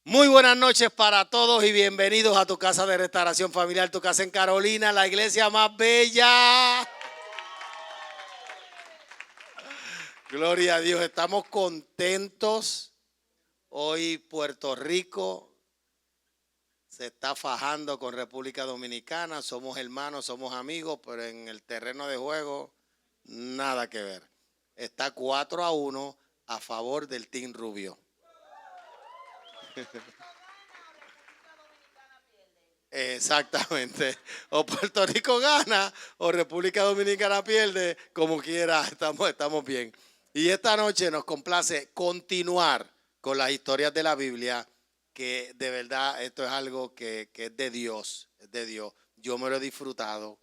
Muy buenas noches para todos y bienvenidos a tu casa de restauración familiar, tu casa en Carolina, la iglesia más bella. Gloria a Dios, estamos contentos. Hoy Puerto Rico se está fajando con República Dominicana. Somos hermanos, somos amigos, pero en el terreno de juego nada que ver. Está 4-1 a favor del Team Rubio. Exactamente. O Puerto Rico gana o República Dominicana pierde, como quiera, estamos bien. Y esta noche nos complace continuar con las historias de la Biblia, que de verdad esto es algo que es de Dios, es de Dios. Yo me lo he disfrutado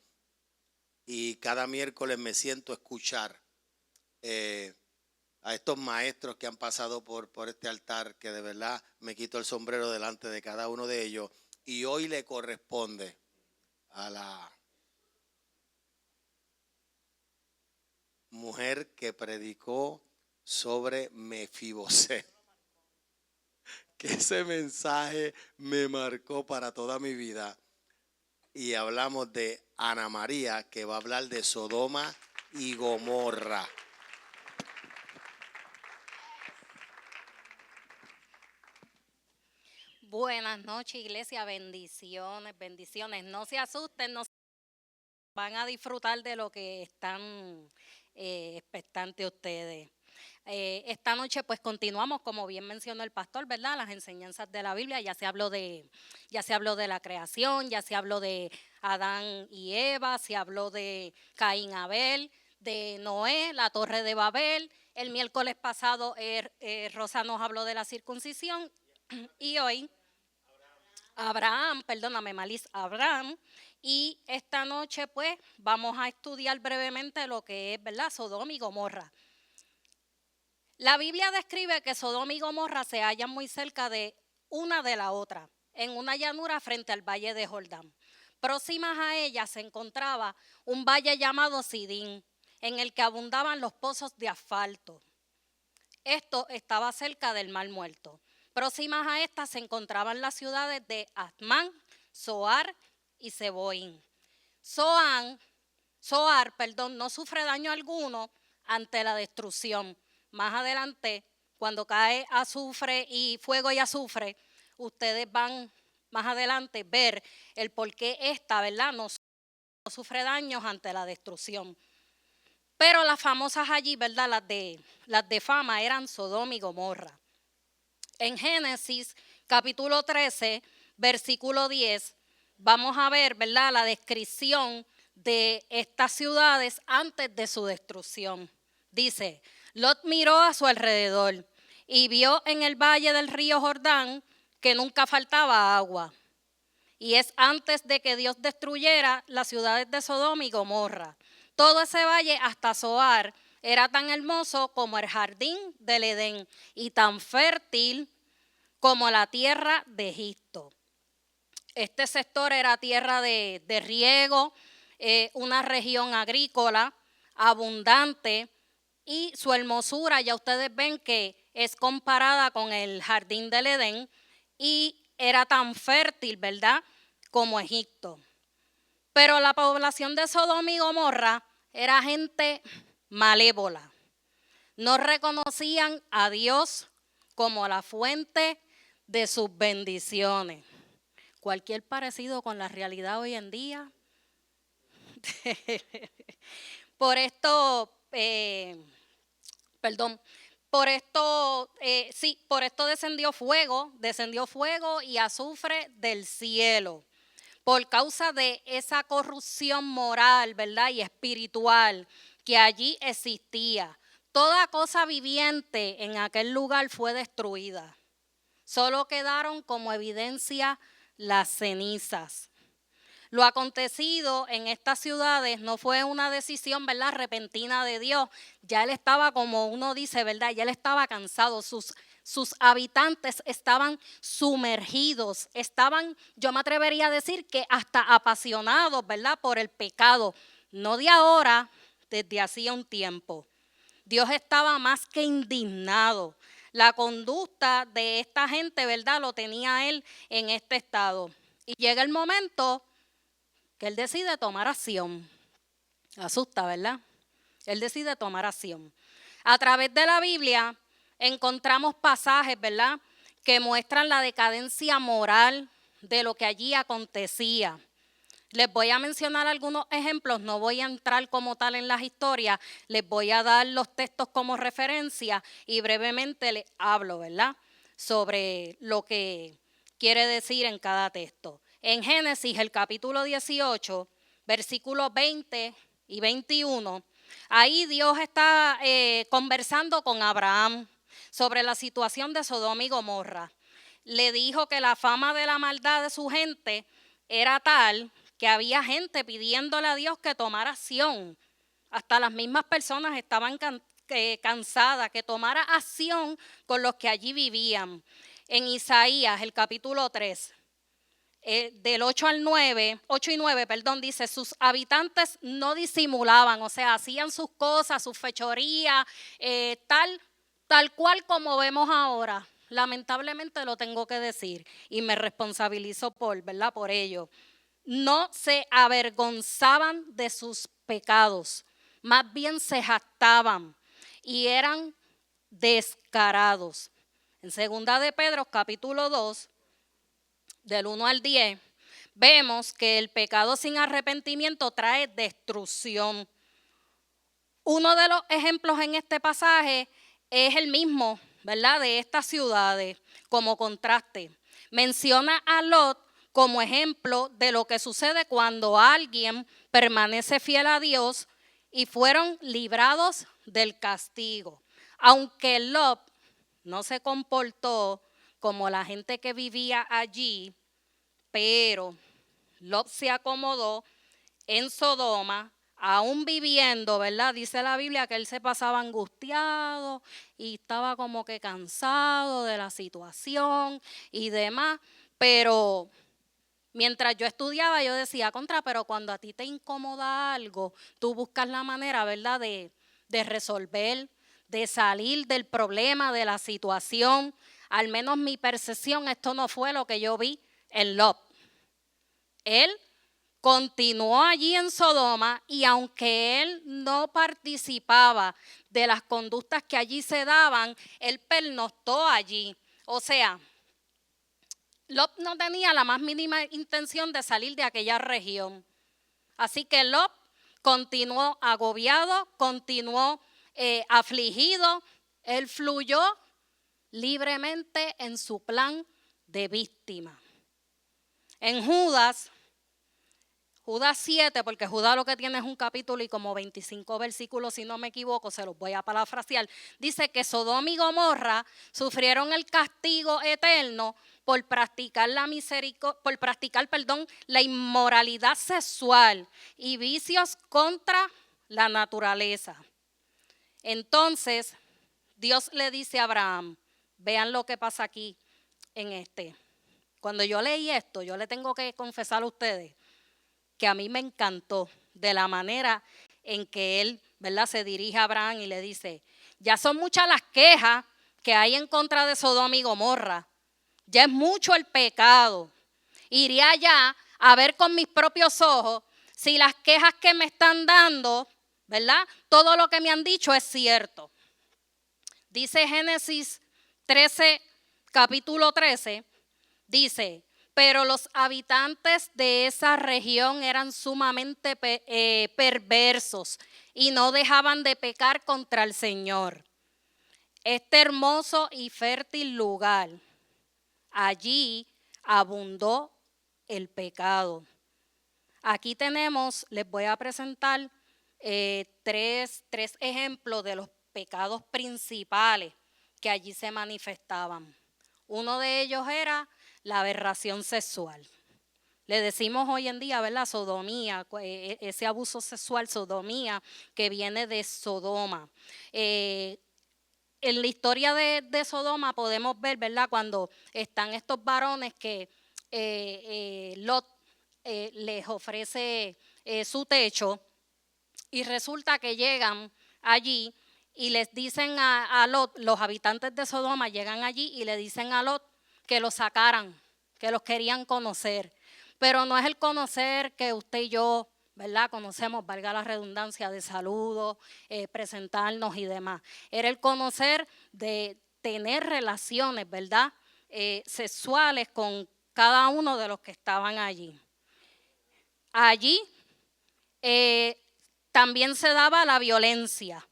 y cada miércoles me siento a escuchar a estos maestros que han pasado por este altar, que de verdad me quito el sombrero delante de cada uno de ellos. Y hoy le corresponde a la mujer que predicó sobre Mefiboset, que ese mensaje me marcó para toda mi vida. Y hablamos de Ana María, que va a hablar de Sodoma y Gomorra. Buenas noches, iglesia, bendiciones, bendiciones. No se asusten, no van a disfrutar de lo que están expectantes ustedes. Esta noche pues continuamos, como bien mencionó el pastor, ¿verdad? Las enseñanzas de la Biblia. Ya se habló de la creación, ya se habló de Adán y Eva, se habló de Caín y Abel, de Noé, la Torre de Babel. El miércoles pasado Rosa nos habló de la circuncisión y hoy Abraham. Y esta noche pues vamos a estudiar brevemente lo que es, ¿verdad?, Sodoma y Gomorra. La Biblia describe que Sodoma y Gomorra se hallan muy cerca de una de la otra, en una llanura frente al valle de Jordán. Próximas a ella se encontraba un valle llamado Sidín, en el que abundaban los pozos de asfalto. Esto estaba cerca del Mar Muerto. Próximas a estas se encontraban las ciudades de Atmán, Zoar y Seboín. Zoar, no sufre daño alguno ante la destrucción. Más adelante, cuando cae azufre y fuego y azufre, ustedes van más adelante ver el por qué esta, ¿verdad?, no sufre daños ante la destrucción. Pero las famosas allí, ¿verdad?, las de fama eran Sodoma y Gomorra. En Génesis capítulo 13, versículo 10, vamos a ver, ¿verdad?, la descripción de estas ciudades antes de su destrucción. Dice: Lot miró a su alrededor y vio en el valle del río Jordán que nunca faltaba agua. Y es antes de que Dios destruyera las ciudades de Sodoma y Gomorra. Todo ese valle hasta Zoar era tan hermoso como el jardín del Edén y tan fértil como la tierra de Egipto. Este sector era tierra de riego, una región agrícola abundante, y su hermosura ya ustedes ven que es comparada con el jardín del Edén, y era tan fértil, ¿verdad?, como Egipto. Pero la población de Sodoma y Gomorra era gente malévola. No reconocían a Dios como la fuente de sus bendiciones. Cualquier parecido con la realidad hoy en día. Por esto descendió fuego y azufre del cielo. Por causa de esa corrupción moral, ¿verdad?, y espiritual que allí existía. Toda cosa viviente en aquel lugar fue destruida. Solo quedaron como evidencia las cenizas. Lo acontecido en estas ciudades no fue una decisión, ¿verdad?, repentina de Dios. Ya él estaba, como uno dice, ¿verdad?, ya él estaba cansado. Sus habitantes estaban sumergidos, yo me atrevería a decir que hasta apasionados, ¿verdad?, por el pecado. No de ahora, desde hacía un tiempo. Dios estaba más que indignado. la conducta de esta gente, ¿verdad? Lo tenía él en este estado. Y llega el momento que él decide tomar acción. Asusta, ¿verdad? Él decide tomar acción. A través de la Biblia encontramos pasajes, ¿verdad?, que muestran la decadencia moral de lo que allí acontecía. Les voy a mencionar algunos ejemplos, no voy a entrar como tal en las historias, les voy a dar los textos como referencia y brevemente les hablo, ¿verdad?, sobre lo que quiere decir en cada texto. En Génesis, el capítulo 18, versículos 20 y 21, ahí Dios está conversando con Abraham sobre la situación de Sodoma y Gomorra. Le dijo que la fama de la maldad de su gente era tal que había gente pidiéndole a Dios que tomara acción. Hasta las mismas personas estaban cansadas, que tomara acción con los que allí vivían. En Isaías, el capítulo 3, del 8 y 9, dice, sus habitantes no disimulaban, o sea, hacían sus cosas, sus fechorías, tal cual como vemos ahora. Lamentablemente lo tengo que decir y me responsabilizo por ello. No se avergonzaban de sus pecados, más bien se jactaban y eran descarados. En 2 de Pedro, capítulo 2, del 1 al 10, vemos que el pecado sin arrepentimiento trae destrucción. Uno de los ejemplos en este pasaje es el mismo, ¿verdad?, de estas ciudades, como contraste. Menciona a Lot como ejemplo de lo que sucede cuando alguien permanece fiel a Dios y fueron librados del castigo. Aunque Lot no se comportó como la gente que vivía allí, pero Lot se acomodó en Sodoma, aún viviendo, ¿verdad? Dice la Biblia que él se pasaba angustiado y estaba como que cansado de la situación y demás, pero mientras yo estudiaba yo decía, pero cuando a ti te incomoda algo, tú buscas la manera, ¿verdad?, de resolver, de salir del problema, de la situación. Al menos mi percepción, esto no fue lo que yo vi en Lot. Él continuó allí en Sodoma y aunque él no participaba de las conductas que allí se daban, él pernoctó allí. O sea, Lot no tenía la más mínima intención de salir de aquella región. Así que Lot continuó agobiado, continuó afligido. Él fluyó libremente en su plan de víctima. En Judas 7, porque Judas lo que tiene es un capítulo y como 25 versículos, si no me equivoco, se los voy a parafrasear, dice que Sodoma y Gomorra sufrieron el castigo eterno por practicar la inmoralidad sexual y vicios contra la naturaleza. Entonces, Dios le dice a Abraham, vean lo que pasa aquí en este. Cuando yo leí esto, yo le tengo que confesar a ustedes que a mí me encantó de la manera en que él, ¿verdad?, se dirige a Abraham y le dice, ya son muchas las quejas que hay en contra de Sodoma y Gomorra, ya es mucho el pecado. Iré allá a ver con mis propios ojos si las quejas que me están dando, ¿verdad?, todo lo que me han dicho es cierto. Dice Génesis 13, capítulo 13, dice, pero los habitantes de esa región eran sumamente perversos y no dejaban de pecar contra el Señor. Este hermoso y fértil lugar, allí abundó el pecado. Aquí tenemos, les voy a presentar tres ejemplos de los pecados principales que allí se manifestaban. Uno de ellos era la aberración sexual. Le decimos hoy en día, ¿verdad?, sodomía, ese abuso sexual, sodomía, que viene de Sodoma. En la historia de Sodoma podemos ver, ¿verdad?, cuando están estos varones que Lot les ofrece su techo y resulta que llegan allí y les dicen a Lot, los habitantes de Sodoma llegan allí y le dicen a Lot que los sacaran, que los querían conocer. Pero no es el conocer que usted y yo, ¿verdad? Conocemos, valga la redundancia, de saludos, presentarnos y demás. Era el conocer de tener relaciones, ¿verdad? Sexuales con cada uno de los que estaban allí. Allí también se daba la violencia.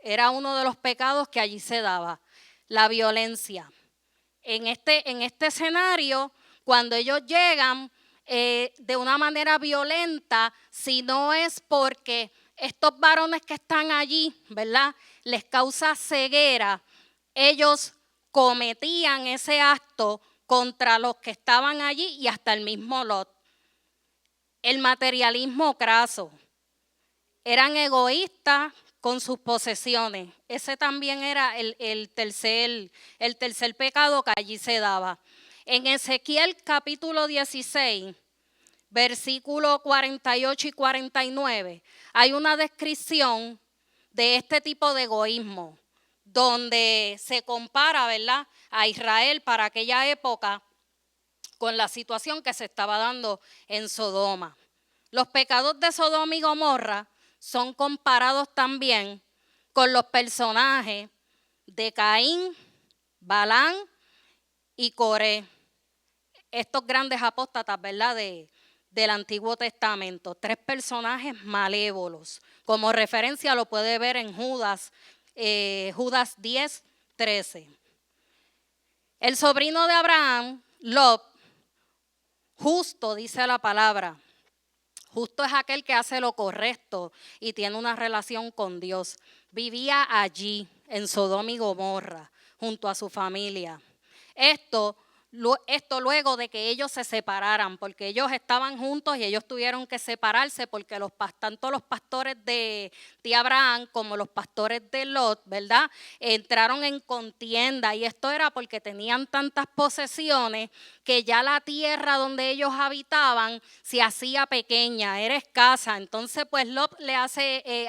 Era uno de los pecados que allí se daba, la violencia. En este escenario, cuando ellos llegan de una manera violenta, si no es porque estos varones que están allí, ¿verdad?, les causa ceguera, ellos cometían ese acto contra los que estaban allí y hasta el mismo Lot. El materialismo craso. Eran egoístas con sus posesiones. Ese también era el tercer pecado que allí se daba. En Ezequiel capítulo 16, versículos 48 y 49, hay una descripción de este tipo de egoísmo, donde se compara, ¿verdad?, a Israel para aquella época con la situación que se estaba dando en Sodoma. Los pecados de Sodoma y Gomorra son comparados también con los personajes de Caín, Balán y Coré. Estos grandes apóstatas, ¿verdad?, del Antiguo Testamento. 3 personajes malévolos. Como referencia lo puede ver en Judas 10, 13. El sobrino de Abraham, Lot, justo dice la palabra. Justo es aquel que hace lo correcto y tiene una relación con Dios. Vivía allí, en Sodoma y Gomorra, junto a su familia. Esto luego de que ellos se separaran, porque ellos estaban juntos y ellos tuvieron que separarse porque tanto los pastores de Abraham como los pastores de Lot, ¿verdad?, entraron en contienda, y esto era porque tenían tantas posesiones que ya la tierra donde ellos habitaban se hacía pequeña, era escasa. Entonces pues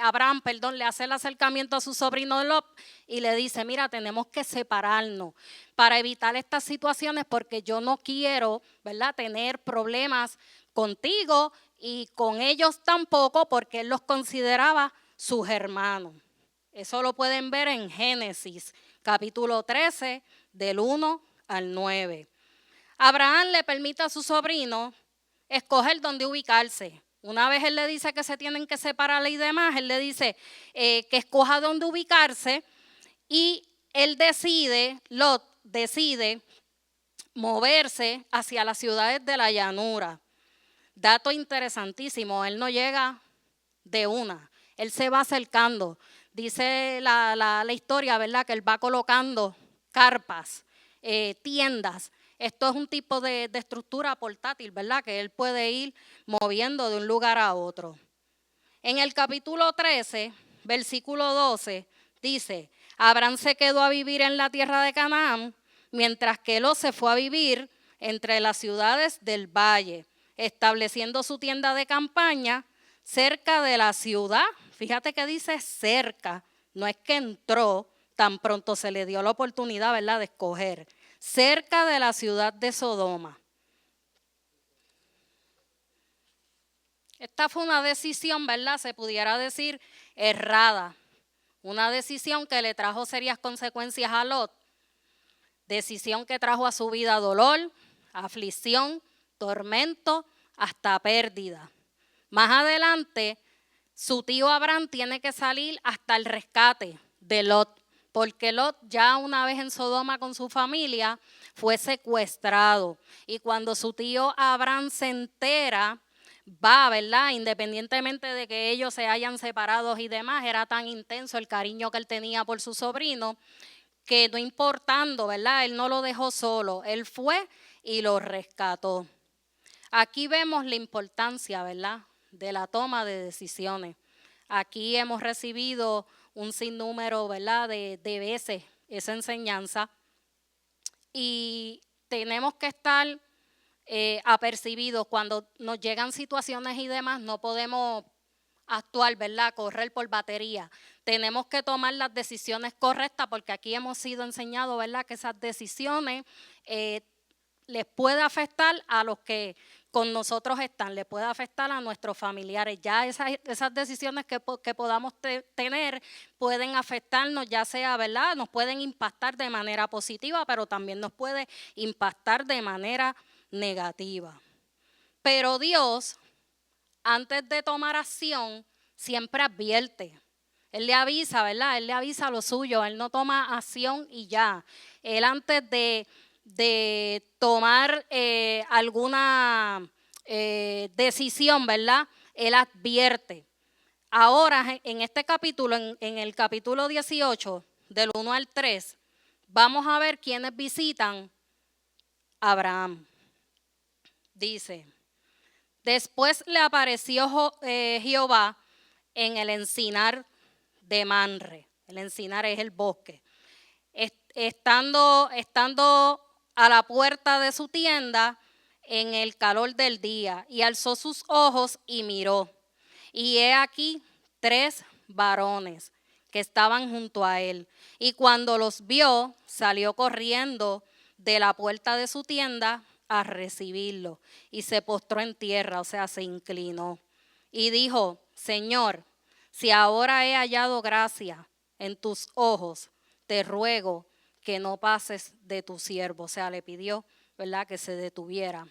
Abraham le hace el acercamiento a su sobrino Lot y le dice: mira, tenemos que separarnos para evitar estas situaciones, porque yo no quiero, ¿verdad?, tener problemas contigo y con ellos tampoco, porque él los consideraba sus hermanos. Eso lo pueden ver en Génesis, capítulo 13, del 1 al 9. Abraham le permite a su sobrino escoger dónde ubicarse. Una vez él le dice que se tienen que separar y demás, él le dice que escoja dónde ubicarse, y Lot decide moverse hacia las ciudades de la llanura. Dato interesantísimo, él no llega de una, él se va acercando. Dice la historia, ¿verdad?, que él va colocando carpas, tiendas. Esto es un tipo de estructura portátil, ¿verdad?, que él puede ir moviendo de un lugar a otro. En el capítulo 13, versículo 12, dice: Abraham se quedó a vivir en la tierra de Canaán, mientras que Lot se fue a vivir entre las ciudades del valle, estableciendo su tienda de campaña cerca de la ciudad. Fíjate que dice cerca, no es que entró, tan pronto se le dio la oportunidad, ¿verdad?, de escoger. Cerca de la ciudad de Sodoma. Esta fue una decisión, ¿verdad?, se pudiera decir errada. Una decisión que le trajo serias consecuencias a Lot. Decisión que trajo a su vida dolor, aflicción, tormento, hasta pérdida. Más adelante, su tío Abraham tiene que salir hasta el rescate de Lot, porque Lot, ya una vez en Sodoma con su familia, fue secuestrado. Y cuando su tío Abraham se entera, va, ¿verdad?, independientemente de que ellos se hayan separado y demás, era tan intenso el cariño que él tenía por su sobrino, que no importando, ¿verdad?, él no lo dejó solo, él fue y lo rescató. Aquí vemos la importancia, ¿verdad?, de la toma de decisiones. Aquí hemos recibido un sinnúmero, ¿verdad?, de veces esa enseñanza, y tenemos que estar apercibidos cuando nos llegan situaciones y demás. No podemos actuar, ¿verdad? Correr por batería. Tenemos que tomar las decisiones correctas porque aquí hemos sido enseñados, ¿verdad? Que esas decisiones les puede afectar a los que con nosotros están, les puede afectar a nuestros familiares. Ya esas decisiones que podamos tener pueden afectarnos, ya sea, ¿verdad? Nos pueden impactar de manera positiva, pero también nos puede impactar de manera negativa. Pero Dios, antes de tomar acción, siempre advierte. Él le avisa, ¿verdad? Él le avisa lo suyo, él no toma acción y ya. Él antes de tomar alguna decisión, ¿verdad? Él advierte. Ahora, en este capítulo, en el capítulo 18, del 1 al 3, vamos a ver quiénes visitan a Abraham. Dice, después le apareció Jehová en el encinar de Manre. El encinar es el bosque. Estando a la puerta de su tienda en el calor del día, y alzó sus ojos y miró. Y he aquí 3 varones que estaban junto a él. Y cuando los vio, salió corriendo de la puerta de su tienda a recibirlo. Y se postró en tierra, o sea, se inclinó. Y dijo, Señor, si ahora he hallado gracia en tus ojos, te ruego que no pases de tu siervo. O sea, le pidió, ¿verdad?, que se detuviera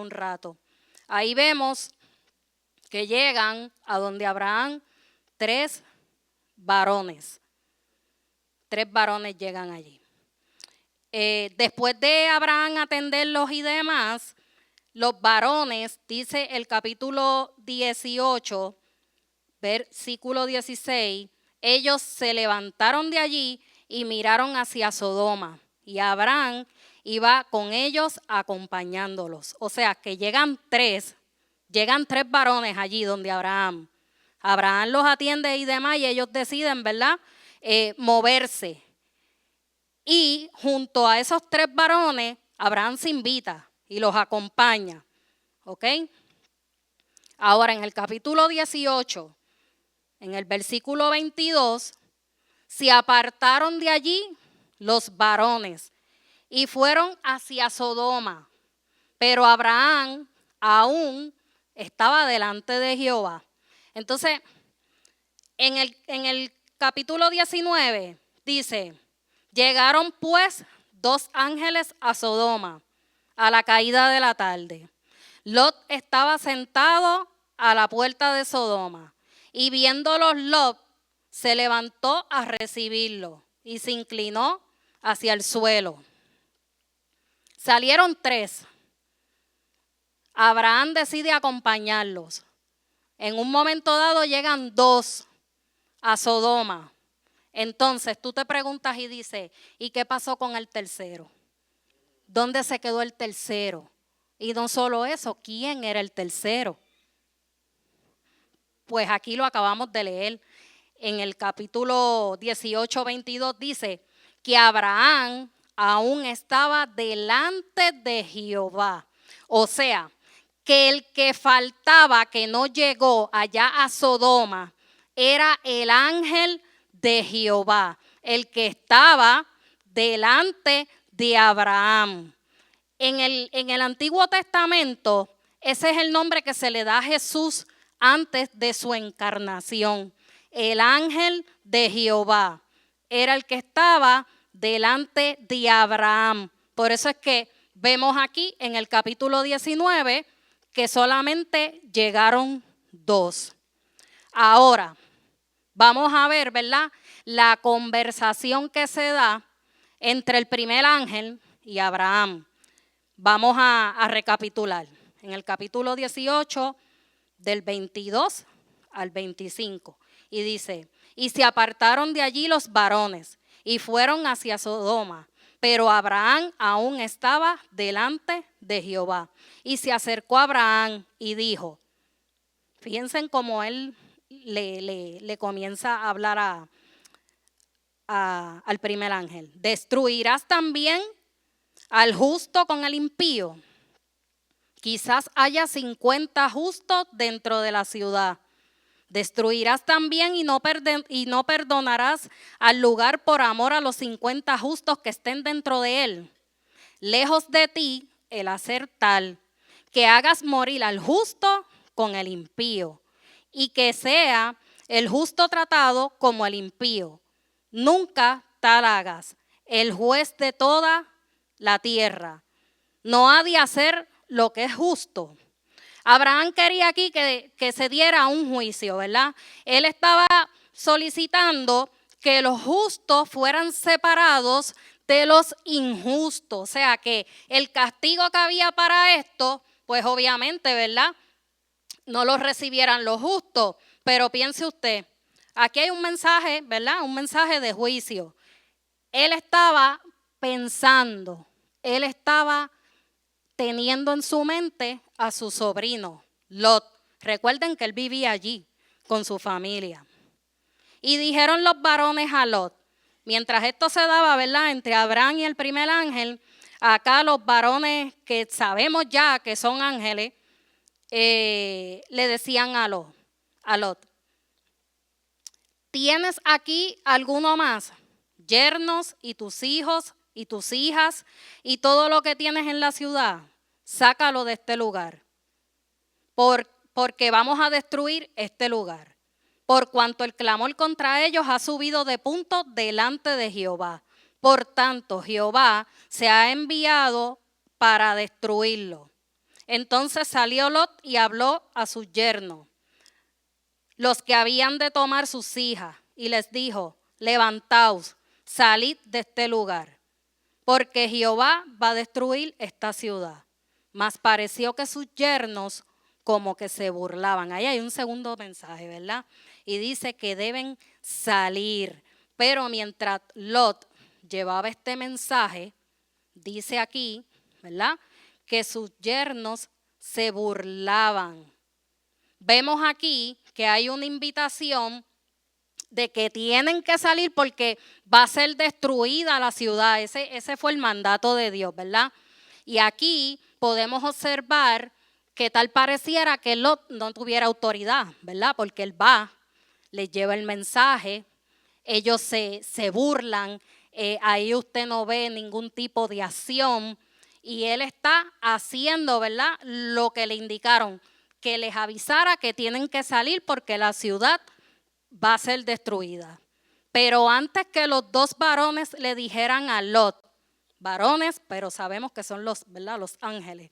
un rato. Ahí vemos que llegan a donde Abraham 3 varones. 3 varones llegan allí. Después de Abraham atenderlos y demás, los varones, dice el capítulo 18, versículo 16, ellos se levantaron de allí y miraron hacia Sodoma, y Abraham iba con ellos acompañándolos. O sea, que llegan tres varones allí donde Abraham. Abraham los atiende y demás, y ellos deciden, ¿verdad?, moverse. Y junto a esos 3 varones, Abraham se invita y los acompaña. ¿Ok? Ahora, en el capítulo 18, en el versículo 22, se apartaron de allí los varones y fueron hacia Sodoma. Pero Abraham aún estaba delante de Jehová. Entonces, en el capítulo 19 dice, llegaron pues 2 ángeles a Sodoma a la caída de la tarde. Lot estaba sentado a la puerta de Sodoma, y viéndolos Lot se levantó a recibirlo y se inclinó hacia el suelo. Salieron 3. Abraham decide acompañarlos. En un momento dado llegan 2 a Sodoma. Entonces tú te preguntas y dices, ¿y qué pasó con el tercero? ¿Dónde se quedó el tercero? Y no solo eso, ¿quién era el tercero? Pues aquí lo acabamos de leer. En el capítulo 18, 22 dice que Abraham aún estaba delante de Jehová. O sea, que el que faltaba, que no llegó allá a Sodoma, era el ángel de Jehová, el que estaba delante de Abraham. En el Antiguo Testamento, ese es el nombre que se le da a Jesús antes de su encarnación. El ángel de Jehová era el que estaba delante de Abraham. Por eso es que vemos aquí en el capítulo 19 que solamente llegaron 2. Ahora, vamos a ver, ¿verdad?, la conversación que se da entre el primer ángel y Abraham. Vamos a recapitular. En el capítulo 18, del 22 al 25. Y dice, y se apartaron de allí los varones y fueron hacia Sodoma. Pero Abraham aún estaba delante de Jehová. Y se acercó a Abraham y dijo, fíjense cómo él le comienza a hablar al primer ángel. ¿Destruirás también al justo con el impío? Quizás haya 50 justos dentro de la ciudad. Destruirás también y no perdonarás al lugar por amor a los 50 justos que estén dentro de él. Lejos de ti el hacer tal, que hagas morir al justo con el impío, y que sea el justo tratado como el impío. Nunca tal hagas. El juez de toda la tierra no ha de hacer lo que es justo. Abraham quería aquí que se diera un juicio, ¿verdad? Él estaba solicitando que los justos fueran separados de los injustos. O sea, que el castigo que había para esto, pues obviamente, ¿verdad? No lo recibieran los justos. Pero piense usted, aquí hay un mensaje, ¿verdad? Un mensaje de juicio. Él estaba pensando, él estaba teniendo en su mente a su sobrino, Lot. Recuerden que él vivía allí con su familia. Y dijeron los varones a Lot, mientras esto se daba, ¿verdad?, entre Abraham y el primer ángel, acá los varones que sabemos ya que son ángeles, le decían a Lot, ¿tienes aquí alguno más? Yernos y tus hijos y tus hijas y todo lo que tienes en la ciudad, sácalo de este lugar, porque vamos a destruir este lugar, por cuanto el clamor contra ellos ha subido de punto delante de Jehová. Por tanto, Jehová se ha enviado para destruirlo. Entonces salió Lot y habló a sus yernos, los que habían de tomar sus hijas, y les dijo, levantaos, salid de este lugar, porque Jehová va a destruir esta ciudad. Mas pareció que sus yernos como que se burlaban. Ahí hay un segundo mensaje, ¿verdad? Y dice que deben salir. Pero mientras Lot llevaba este mensaje, dice aquí, ¿verdad?, que sus yernos se burlaban. Vemos aquí que hay una invitación de que tienen que salir porque va a ser destruida la ciudad. Ese fue el mandato de Dios, ¿verdad? Y aquí podemos observar que tal pareciera que Lot no tuviera autoridad, ¿verdad? Porque él va, les lleva el mensaje, ellos se burlan, ahí usted no ve ningún tipo de acción y él está haciendo, ¿verdad?, lo que le indicaron, que les avisara que tienen que salir porque la ciudad va a ser destruida. Pero antes que los dos varones le dijeran a Lot, varones, pero sabemos que son los, ¿verdad?, los ángeles,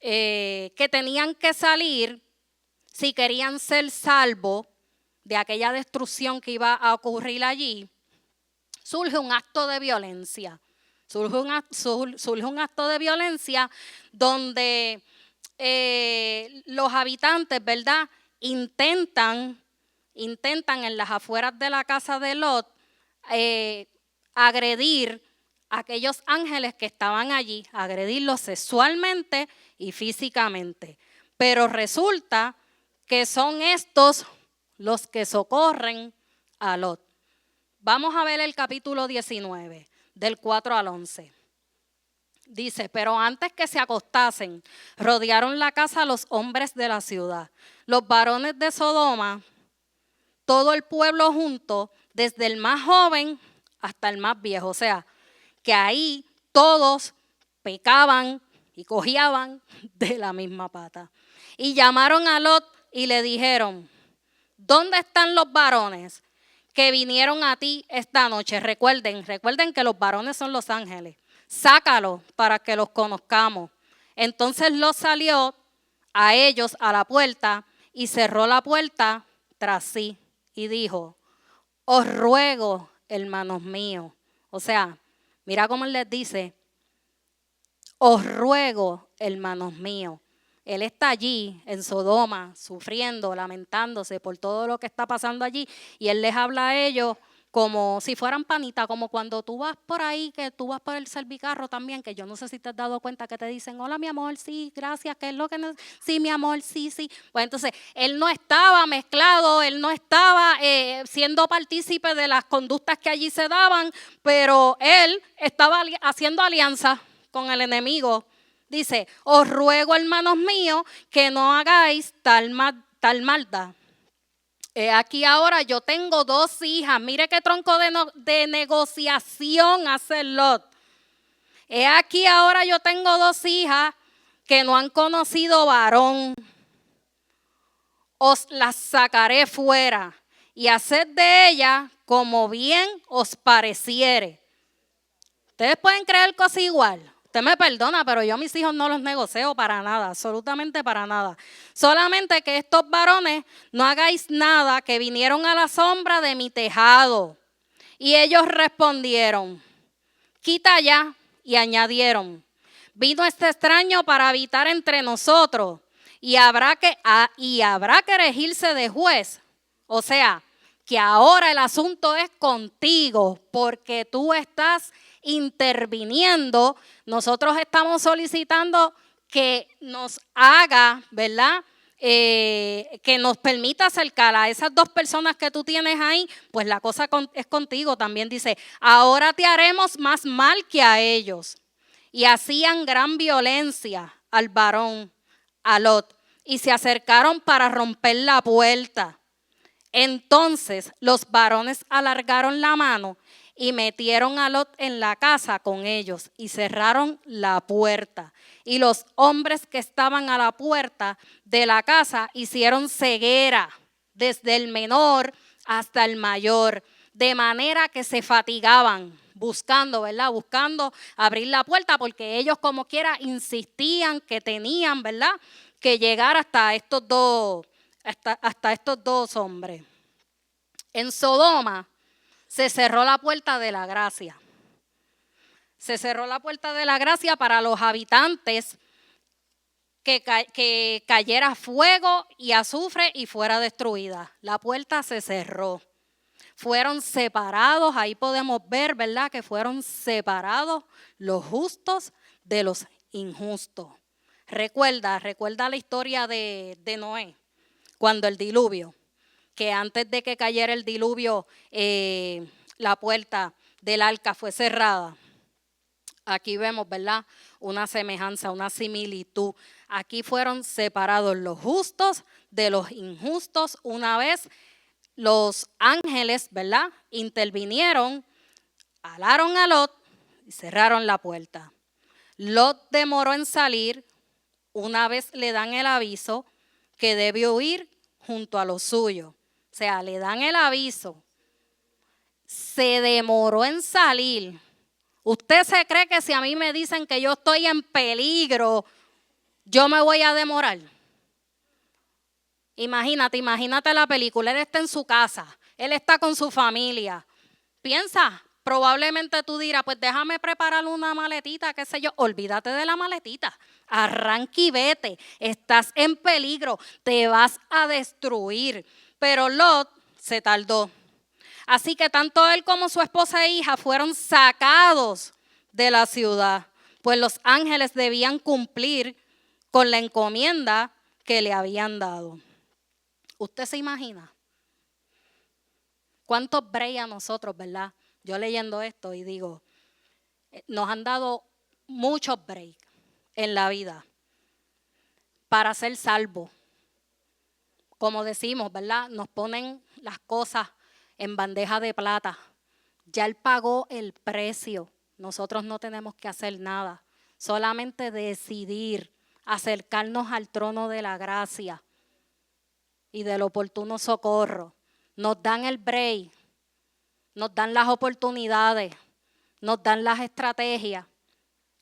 que tenían que salir si querían ser salvos de aquella destrucción que iba a ocurrir allí, surge un acto de violencia. Surge un acto de violencia donde los habitantes, ¿verdad?, intentan en las afueras de la casa de Lot agredir a aquellos ángeles que estaban allí, agredirlos sexualmente y físicamente. Pero resulta que son estos los que socorren a Lot. Vamos a ver el capítulo 19, del 4 al 11. Dice, pero antes que se acostasen, rodearon la casa los hombres de la ciudad, los varones de Sodoma, todo el pueblo junto, desde el más joven hasta el más viejo. O sea, que ahí todos pecaban y cojeaban de la misma pata. Y llamaron a Lot y le dijeron, ¿dónde están los varones que vinieron a ti esta noche? Recuerden que los varones son los ángeles. Sácalos para que los conozcamos. Entonces Lot salió a ellos a la puerta y cerró la puerta tras sí y dijo, os ruego, hermanos míos. O sea, mira cómo él les dice, os ruego, hermanos míos. Él está allí en Sodoma, sufriendo, lamentándose por todo lo que está pasando allí. Y él les habla a ellos como si fueran panitas, como cuando tú vas por ahí, que tú vas por el servicarro también, que yo no sé si te has dado cuenta que te dicen, hola mi amor, sí, gracias, ¿qué es lo que no? Sí, mi amor, sí. Pues entonces, él no estaba mezclado, él no estaba siendo partícipe de las conductas que allí se daban, pero él estaba haciendo alianza con el enemigo. Dice, os ruego, hermanos míos, que no hagáis tal maldad. Aquí ahora yo tengo 2 hijas. Mire qué tronco de negociación hace Lot. Aquí ahora yo tengo 2 hijas que no han conocido varón. Os las sacaré fuera y haced de ellas como bien os pareciere. Ustedes pueden creer cosas igual. Usted me perdona, pero yo a mis hijos no los negocio para nada, absolutamente para nada. Solamente que estos varones no hagáis nada, que vinieron a la sombra de mi tejado. Y ellos respondieron, quita ya, y añadieron, vino este extraño para habitar entre nosotros y habrá que elegirse de juez. O sea, que ahora el asunto es contigo porque tú estás interviniendo. Nosotros estamos solicitando que nos haga, ¿verdad? Que nos permita acercar a esas 2 personas que tú tienes ahí, pues la cosa es contigo. También dice, ahora te haremos más mal que a ellos. Y hacían gran violencia al varón, a Lot, y se acercaron para romper la puerta. Entonces los varones alargaron la mano y metieron a Lot en la casa con ellos y cerraron la puerta. Y los hombres que estaban a la puerta de la casa hicieron ceguera, desde el menor hasta el mayor, de manera que se fatigaban buscando, ¿verdad? Buscando abrir la puerta porque ellos como quiera insistían que tenían, ¿verdad? Que llegar hasta estos dos hombres. En Sodoma se cerró la puerta de la gracia. Se cerró la puerta de la gracia para los habitantes que cayera fuego y azufre y fuera destruida. La puerta se cerró. Fueron separados, ahí podemos ver, ¿verdad? Que fueron separados los justos de los injustos. Recuerda la historia de Noé, cuando el diluvio, que antes de que cayera el diluvio, la puerta del arca fue cerrada. Aquí vemos, ¿verdad? Una semejanza, una similitud. Aquí fueron separados los justos de los injustos. Una vez los ángeles, ¿verdad? Intervinieron, alaron a Lot y cerraron la puerta. Lot demoró en salir. Una vez le dan el aviso que debe huir junto a los suyos. O sea, le dan el aviso. Se demoró en salir. ¿Usted se cree que si a mí me dicen que yo estoy en peligro, yo me voy a demorar? Imagínate la película. Él está en su casa, él está con su familia. Piensa, probablemente tú dirás, pues déjame preparar una maletita, qué sé yo. Olvídate de la maletita. Arranca y vete. Estás en peligro, te vas a destruir. Pero Lot se tardó. Así que tanto él como su esposa e hija fueron sacados de la ciudad, pues los ángeles debían cumplir con la encomienda que le habían dado. ¿Usted se imagina cuántos breaks a nosotros, verdad? Yo leyendo esto y digo, nos han dado muchos breaks en la vida para ser salvos. Como decimos, ¿verdad? Nos ponen las cosas en bandeja de plata. Ya Él pagó el precio. Nosotros no tenemos que hacer nada. Solamente decidir acercarnos al trono de la gracia y del oportuno socorro. Nos dan el break, nos dan las oportunidades, nos dan las estrategias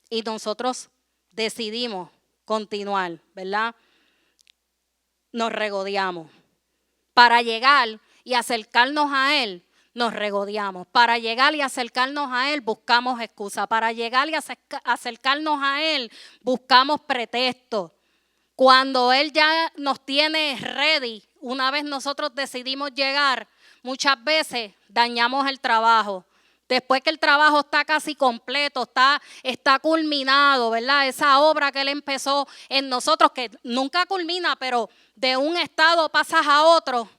y nosotros decidimos continuar, ¿verdad? Nos regodeamos. Para llegar y acercarnos a Él, nos regodeamos. Para llegar y acercarnos a Él, buscamos excusas. Para llegar y acercarnos a Él, buscamos pretextos. Cuando Él ya nos tiene ready, una vez nosotros decidimos llegar, muchas veces dañamos el trabajo. Después que el trabajo está casi completo, está culminado, ¿verdad? Esa obra que Él empezó en nosotros, que nunca culmina, pero de un estado pasas a otro.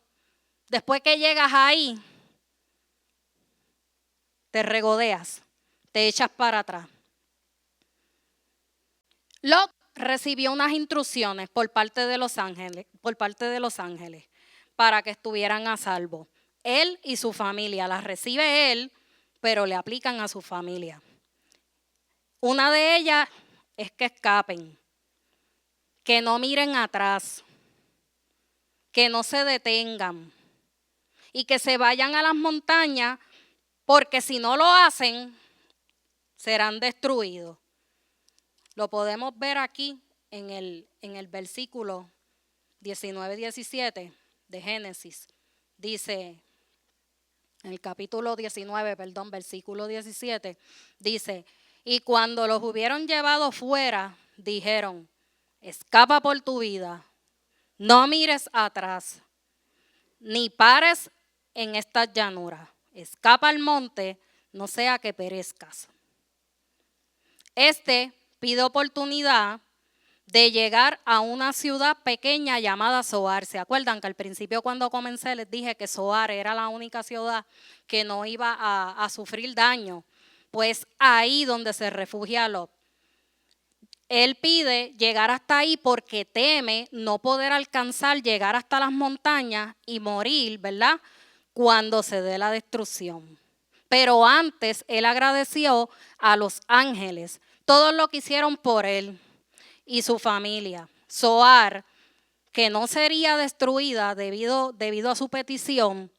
Después que llegas ahí, te regodeas, te echas para atrás. Lot recibió unas instrucciones por parte de los ángeles, para que estuvieran a salvo. Él y su familia, las recibe él, pero le aplican a su familia. Una de ellas es que escapen, que no miren atrás, que no se detengan y que se vayan a las montañas, porque si no lo hacen, serán destruidos. Lo podemos ver aquí en el versículo 19-17 de Génesis. Dice, en el capítulo 19, versículo 17, dice, y cuando los hubieron llevado fuera, dijeron, escapa por tu vida, no mires atrás, ni pares en estas llanuras, escapa al monte, no sea que perezcas. Pide oportunidad de llegar a una ciudad pequeña llamada Zoar. ¿Se acuerdan que al principio cuando comencé les dije que Zoar era la única ciudad que no iba a sufrir daño? Pues ahí donde se refugia Lot. Él pide llegar hasta ahí porque teme no poder alcanzar, llegar hasta las montañas y morir, ¿verdad? Cuando se dé la destrucción. Pero antes él agradeció a los ángeles, todo lo que hicieron por él y su familia. Zoar, que no sería destruida debido a su petición,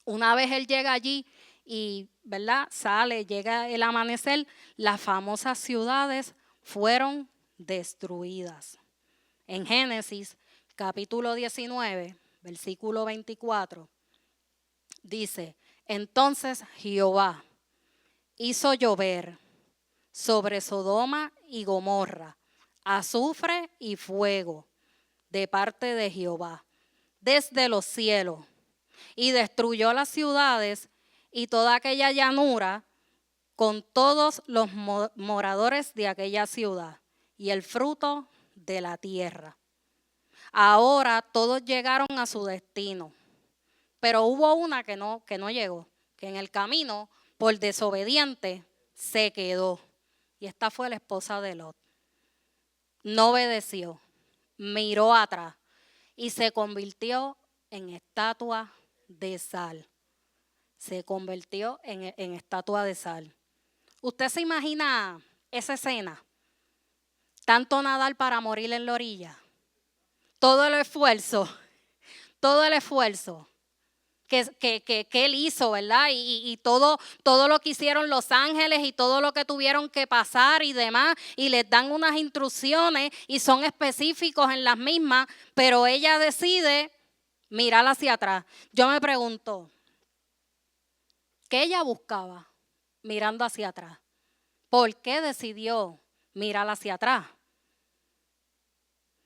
una vez él llega allí y, ¿verdad? Sale, llega el amanecer, las famosas ciudades fueron destruidas. En Génesis, capítulo 19, versículo 24, dice, entonces Jehová hizo llover sobre Sodoma y Gomorra azufre y fuego de parte de Jehová desde los cielos, y destruyó las ciudades y toda aquella llanura con todos los moradores de aquella ciudad y el fruto de la tierra. Ahora todos llegaron a su destino, pero hubo una que no llegó, que en el camino, por desobediente, se quedó. Y esta fue la esposa de Lot. No obedeció, miró atrás y se convirtió en estatua de sal. Se convirtió en estatua de sal. ¿Usted se imagina esa escena? Tanto nadar para morir en la orilla. Todo el esfuerzo que él hizo, ¿verdad? Y todo lo que hicieron los ángeles y todo lo que tuvieron que pasar y demás, y les dan unas instrucciones y son específicos en las mismas, pero ella decide mirar hacia atrás. Yo me pregunto, ¿qué ella buscaba mirando hacia atrás? ¿Por qué decidió mirar hacia atrás?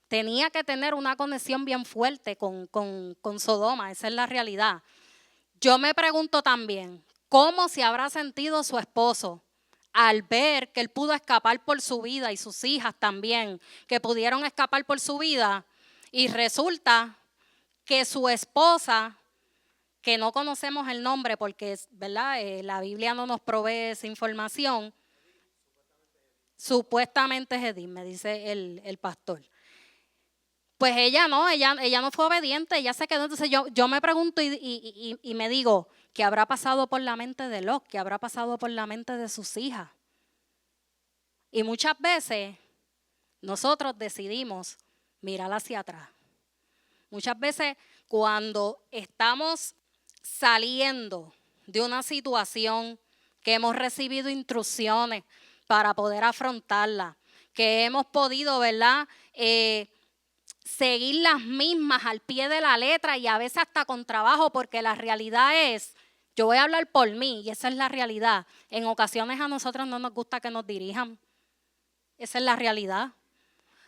Tenía que tener una conexión bien fuerte con Sodoma, esa es la realidad. Yo me pregunto también, ¿cómo se habrá sentido su esposo al ver que él pudo escapar por su vida y sus hijas también, que pudieron escapar por su vida? Y resulta que su esposa, que no conocemos el nombre porque, ¿verdad? La Biblia no nos provee esa información, supuestamente es Edith, me dice el pastor. Pues ella no fue obediente, ella se quedó. Entonces yo me pregunto y me digo, ¿qué habrá pasado por la mente de Lot? ¿Qué habrá pasado por la mente de sus hijas? Y muchas veces nosotros decidimos mirar hacia atrás. Muchas veces cuando estamos saliendo de una situación que hemos recibido instrucciones para poder afrontarla, que hemos podido, ¿verdad?, seguir las mismas al pie de la letra y a veces hasta con trabajo, porque la realidad es, yo voy a hablar por mí y esa es la realidad. En ocasiones a nosotros no nos gusta que nos dirijan. Esa es la realidad.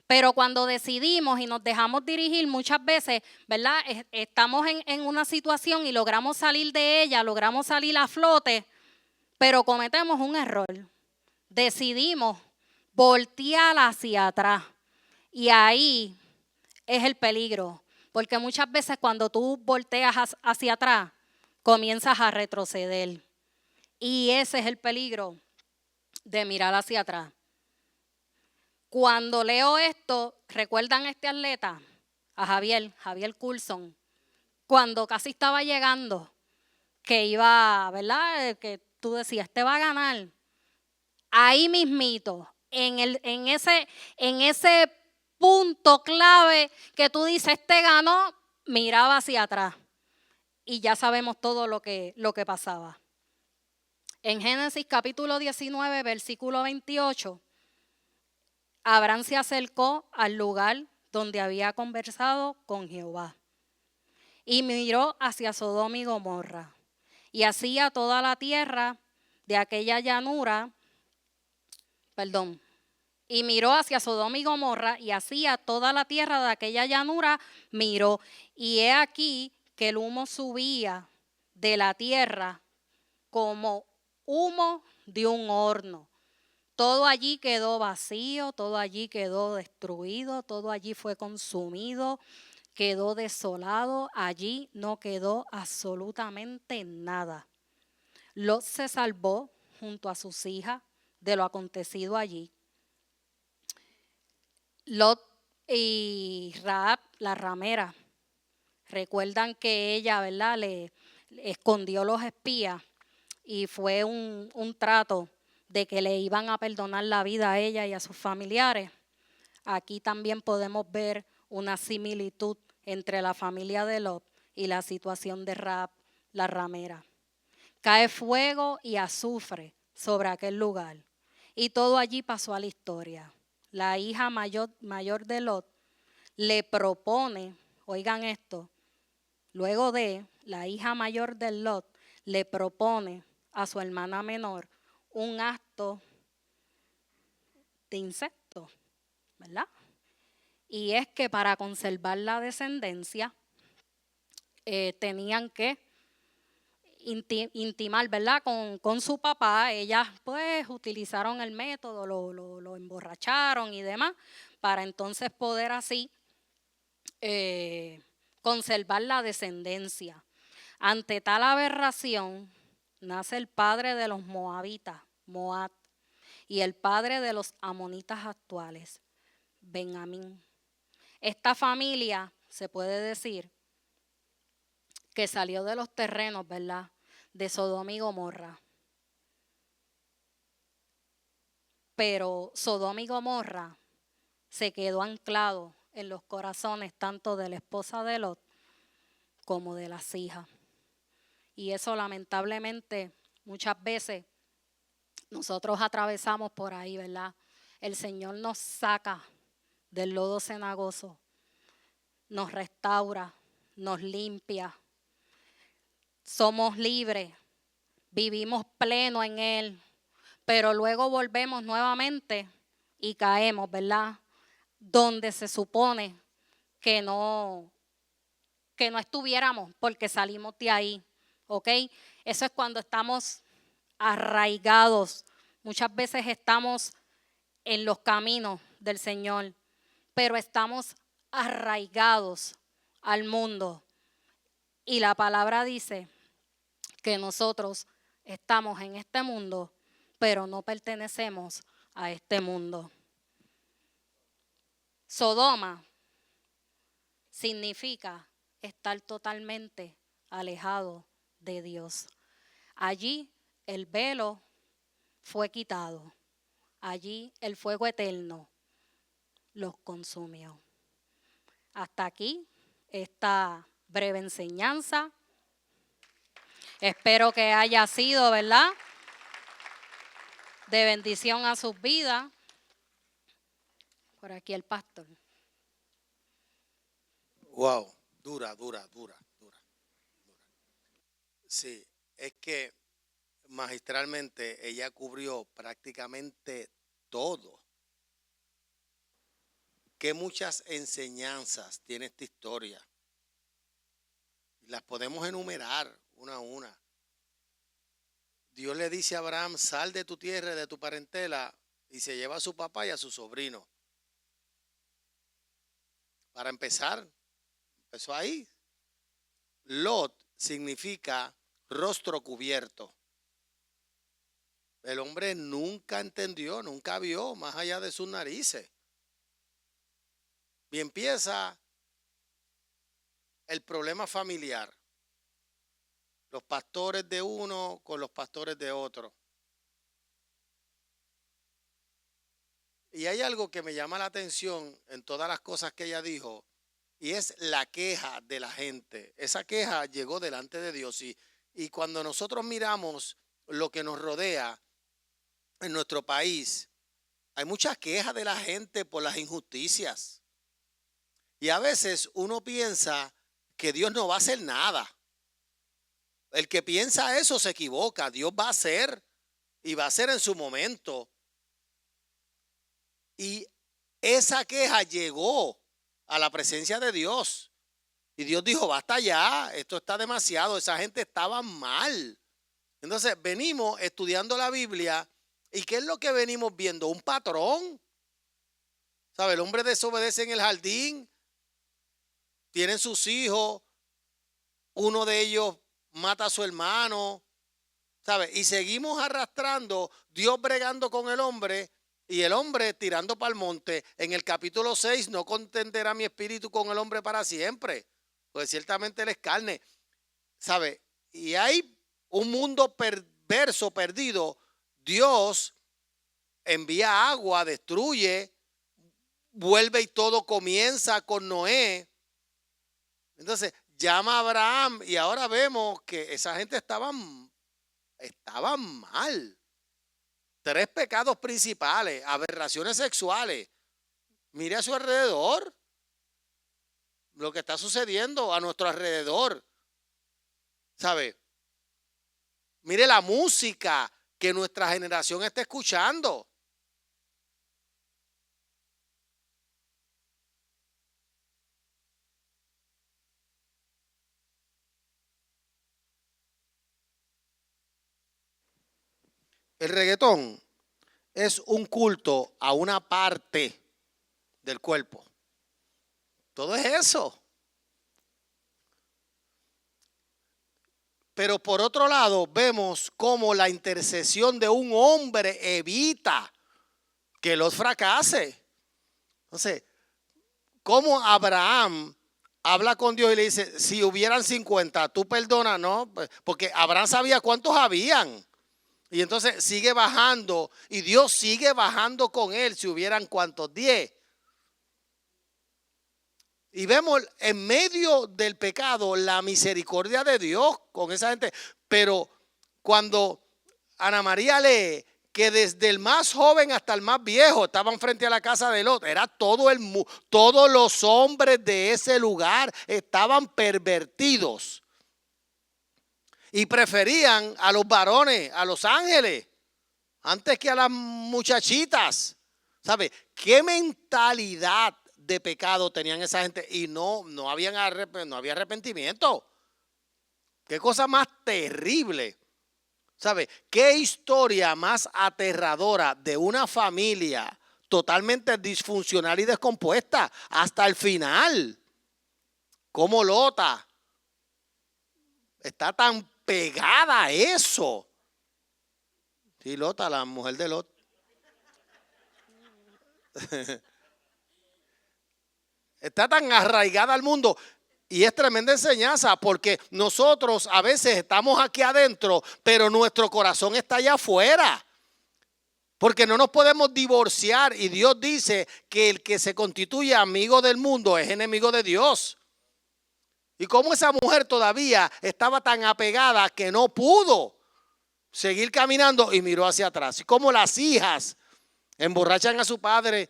Pero cuando decidimos y nos dejamos dirigir, muchas veces, ¿verdad? Estamos en una situación y logramos salir de ella, logramos salir a flote, pero cometemos un error. Decidimos voltear hacia atrás y ahí es el peligro, porque muchas veces cuando tú volteas hacia atrás, comienzas a retroceder. Y ese es el peligro de mirar hacia atrás. Cuando leo esto, ¿recuerdan a este atleta? A Javier Coulson. cuando casi estaba llegando, que iba, ¿verdad? Que tú decías, este va a ganar. Ahí mismito, en ese punto clave que tú dices, este ganó, miraba hacia atrás. Y ya sabemos todo lo que pasaba. En Génesis capítulo 19, versículo 28, Abraham se acercó al lugar donde había conversado con Jehová y miró hacia Sodoma y Gomorra y hacía toda la tierra de aquella llanura, y miró hacia Sodoma y Gomorra y hacía toda la tierra de aquella llanura, miró. Y he aquí que el humo subía de la tierra como humo de un horno. Todo allí quedó vacío, todo allí quedó destruido, todo allí fue consumido, quedó desolado, allí no quedó absolutamente nada. Lot se salvó junto a sus hijas de lo acontecido allí. Lot y Rahab, la ramera, recuerdan que ella, ¿verdad?, le escondió los espías y fue un trato de que le iban a perdonar la vida a ella y a sus familiares. Aquí también podemos ver una similitud entre la familia de Lot y la situación de Rahab, la ramera. Cae fuego y azufre sobre aquel lugar y todo allí pasó a la historia. La hija mayor de Lot le propone, oigan esto, luego de la hija mayor de Lot le propone a su hermana menor un acto de incesto, ¿verdad? Y es que para conservar la descendencia tenían que intimar, ¿verdad?, con su papá. Ellas pues utilizaron el método, lo emborracharon y demás, para entonces poder así conservar la descendencia. Ante tal aberración nace el padre de los moabitas, Moab, y el padre de los amonitas actuales, Benjamín. Esta familia, se puede decir, que salió de los terrenos, ¿verdad?, de Sodoma y Gomorra. Pero Sodoma y Gomorra se quedó anclado en los corazones tanto de la esposa de Lot como de las hijas. Y eso lamentablemente muchas veces nosotros atravesamos por ahí, ¿verdad? El Señor nos saca del lodo cenagoso, nos restaura, nos limpia. Somos libres, vivimos pleno en Él, pero luego volvemos nuevamente y caemos, ¿verdad?, donde se supone que no estuviéramos porque salimos de ahí, ¿ok? Eso es cuando estamos arraigados. Muchas veces estamos en los caminos del Señor, pero estamos arraigados al mundo. Y la palabra dice que nosotros estamos en este mundo, pero no pertenecemos a este mundo. Sodoma significa estar totalmente alejado de Dios. Allí el velo fue quitado. Allí el fuego eterno los consumió. Hasta aquí esta breve enseñanza. Espero que haya sido, ¿verdad?, de bendición a sus vidas. Por aquí el pastor. Wow, dura. Sí, es que magistralmente ella cubrió prácticamente todo. Qué muchas enseñanzas tiene esta historia. Las podemos enumerar una a una. Dios le dice a Abraham, sal de tu tierra y de tu parentela, y se lleva a su papá y a su sobrino. Para empezar, empezó ahí. Lot significa rostro cubierto. El hombre nunca entendió, nunca vio más allá de sus narices. Y empieza el problema familiar. Los pastores de uno con los pastores de otro. Y hay algo que me llama la atención en todas las cosas que ella dijo, y es la queja de la gente. Esa queja llegó delante de Dios. Y cuando nosotros miramos lo que nos rodea en nuestro país, hay mucha queja de la gente por las injusticias. Y a veces uno piensa que Dios no va a hacer nada. El que piensa eso se equivoca. Dios va a hacer y va a hacer en su momento. Y esa queja llegó a la presencia de Dios. Y Dios dijo, basta ya, esto está demasiado, esa gente estaba mal. Entonces venimos estudiando la Biblia y ¿qué es lo que venimos viendo? Un patrón. ¿Sabe? El hombre desobedece en el jardín, tienen sus hijos, uno de ellos mata a su hermano, ¿sabe? Y seguimos arrastrando, Dios bregando con el hombre y el hombre tirando para el monte. En el capítulo 6, no contenderá mi espíritu con el hombre para siempre, pues ciertamente él es carne, ¿sabe? Y hay un mundo perverso, perdido. Dios envía agua, destruye, vuelve y todo comienza con Noé. Entonces llama a Abraham y ahora vemos que esa gente estaba mal. 3 pecados principales, aberraciones sexuales. Mire a su alrededor lo que está sucediendo a nuestro alrededor. ¿Sabe? Mire la música que nuestra generación está escuchando. El reggaetón es un culto a una parte del cuerpo. Todo es eso. Pero por otro lado, vemos cómo la intercesión de un hombre evita que los fracase. Entonces, cómo Abraham habla con Dios y le dice, si hubieran 50, tú perdona, ¿no? Porque Abraham sabía cuántos habían. Y entonces sigue bajando y Dios sigue bajando con él si hubieran cuántos, 10. Y vemos en medio del pecado la misericordia de Dios con esa gente. Pero cuando Ana María lee que desde el más joven hasta el más viejo estaban frente a la casa de Lot, era todos los hombres de ese lugar estaban pervertidos. Y preferían a los varones, a los ángeles, antes que a las muchachitas. ¿Sabe? ¿Qué mentalidad de pecado tenían esa gente? Y no había arrepentimiento. Qué cosa más terrible. ¿Sabe? Qué historia más aterradora de una familia totalmente disfuncional y descompuesta hasta el final. Como Lota está tan pegada a eso. Sí, Lota, la mujer de Lot. Está tan arraigada al mundo. Y es tremenda enseñanza porque nosotros a veces estamos aquí adentro, pero nuestro corazón está allá afuera. Porque no nos podemos divorciar. Y Dios dice que el que se constituye amigo del mundo es enemigo de Dios. Y como esa mujer todavía estaba tan apegada que no pudo seguir caminando y miró hacia atrás. Y como las hijas emborrachan a su padre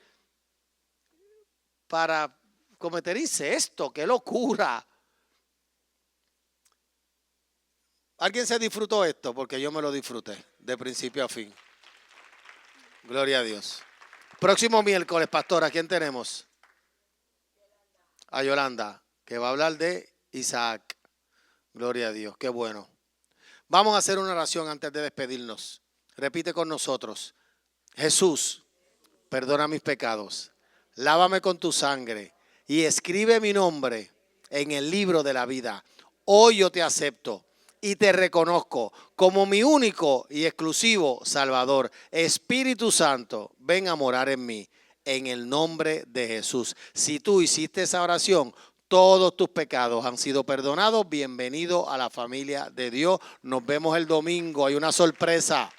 para cometer incesto. ¡Qué locura! ¿Alguien se disfrutó esto? Porque yo me lo disfruté de principio a fin. Gloria a Dios. Próximo miércoles, pastor, ¿a quién tenemos? A Yolanda, que va a hablar de Isaac. Gloria a Dios, qué bueno. Vamos a hacer una oración antes de despedirnos. Repite con nosotros. Jesús, perdona mis pecados. Lávame con tu sangre y escribe mi nombre en el libro de la vida. Hoy yo te acepto y te reconozco como mi único y exclusivo Salvador. Espíritu Santo, ven a morar en mí en el nombre de Jesús. Si tú hiciste esa oración, todos tus pecados han sido perdonados. Bienvenido a la familia de Dios. Nos vemos el domingo. Hay una sorpresa.